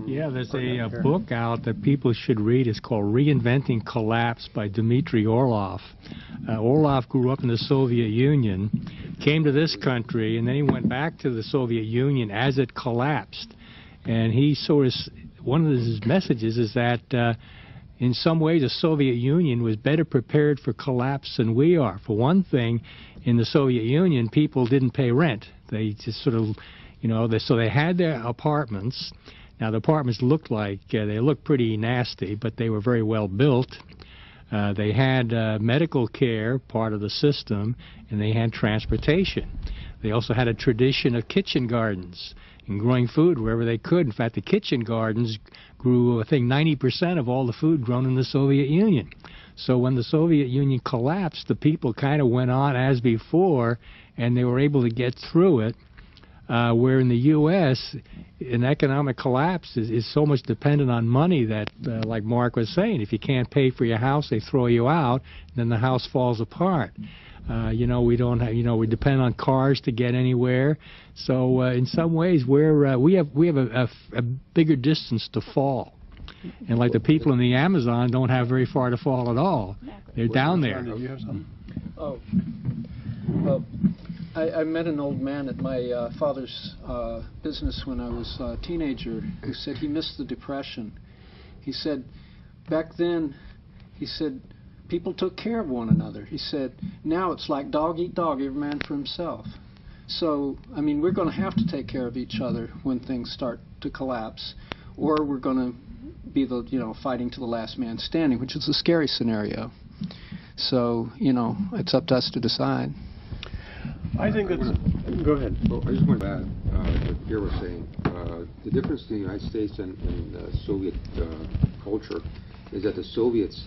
Yeah, there's a book out that people should read. It's called Reinventing Collapse by Dmitry Orlov. Orlov grew up in the Soviet Union, came to this country, and then he went back to the Soviet Union as it collapsed. And he sort of, one of his messages is that in some ways the Soviet Union was better prepared for collapse than we are. For one thing, in the Soviet Union, people didn't pay rent. They just sort of, you know, so they had their apartments. Now, the apartments looked like, they looked pretty nasty, but they were very well built. They had medical care, part of the system, and they had transportation. They also had a tradition of kitchen gardens and growing food wherever they could. In fact, the kitchen gardens grew, I think, 90% of all the food grown in the Soviet Union. So when the Soviet Union collapsed, the people kind of went on as before, and they were able to get through it. Where in the U.S., an economic collapse is so much dependent on money that, like Mark was saying, if you can't pay for your house, they throw you out, then the house falls apart. You know, we don't have, you know, we depend on cars to get anywhere. So in some ways, we have a bigger distance to fall. And like the people in the Amazon don't have very far to fall at all. They're down there. Do you have something? Oh, well, I met an old man at my father's business when I was a teenager who said he missed the Depression. He said back then, he said, people took care of one another. He said, now it's like dog eat dog, every man for himself. So, I mean, we're going to have to take care of each other when things start to collapse, or we're going to be the, you know, fighting to the last man standing, which is a scary scenario. So, you know, it's up to us to decide. I think it's... Go ahead. Well, I just want to add what Pierre was saying. The difference in the United States and Soviet culture is that the Soviets,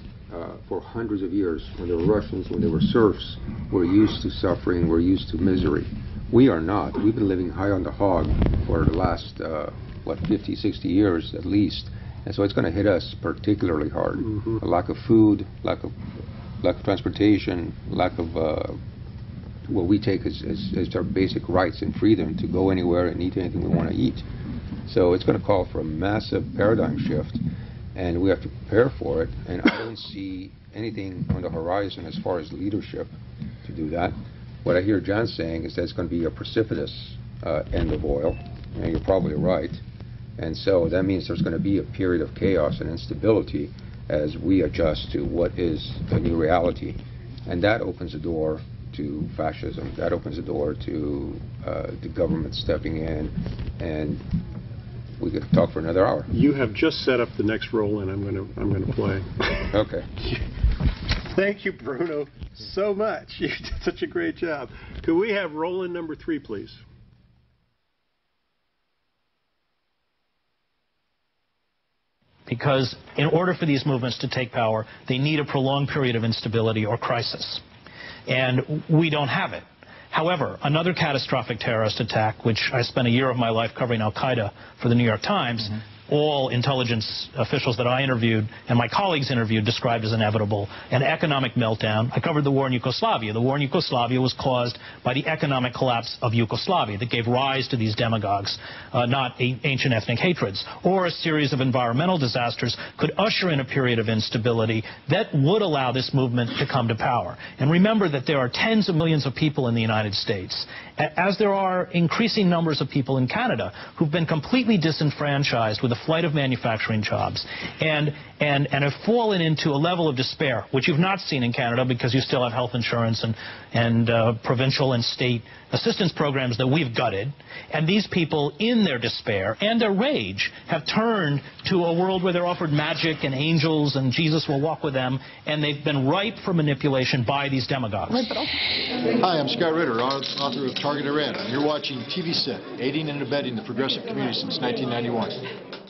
for hundreds of years, when they were Russians, when they were serfs, were used to suffering, were used to misery. We are not. We've been living high on the hog for the last, 50, 60 years at least. And so it's going to hit us particularly hard. A lack of food, lack of transportation, lack of what we take as our basic rights and freedom to go anywhere and eat anything we want to eat. So it's going to call for a massive paradigm shift, and we have to prepare for it. And I don't see anything on the horizon as far as leadership to do that. What I hear John saying is that it's going to be a precipitous end of oil, and you're probably right. And so that means there's going to be a period of chaos and instability as we adjust to what is the new reality. And that opens the door to fascism. That opens the door to the government stepping in, and we could talk for another hour. You have just set up the next roll, and I'm going to play. Okay. Thank you, Bruno, so much. You did such a great job. Could we have roll-in number 3, please? Because in order for these movements to take power, they need a prolonged period of instability or crisis. And we don't have it. However, another catastrophic terrorist attack, which I spent a year of my life covering Al-Qaeda for the New York Times, all intelligence officials that I interviewed and my colleagues interviewed described as inevitable, an economic meltdown. I covered the war in Yugoslavia. The war in Yugoslavia was caused by the economic collapse of Yugoslavia that gave rise to these demagogues, not ancient ethnic hatreds. Or a series of environmental disasters could usher in a period of instability that would allow this movement to come to power. And remember that there are tens of millions of people in the United States, as there are increasing numbers of people in Canada who've been completely disenfranchised with a flight of manufacturing jobs and have fallen into a level of despair, which you've not seen in Canada because you still have health insurance and provincial and state assistance programs that we've gutted. And these people, in their despair and their rage, have turned to a world where they're offered magic and angels and Jesus will walk with them, and they've been ripe for manipulation by these demagogues. Hi, I'm Scott Ritter, author of Targeted Red. You're watching TV Set, aiding and abetting the progressive community since 1991.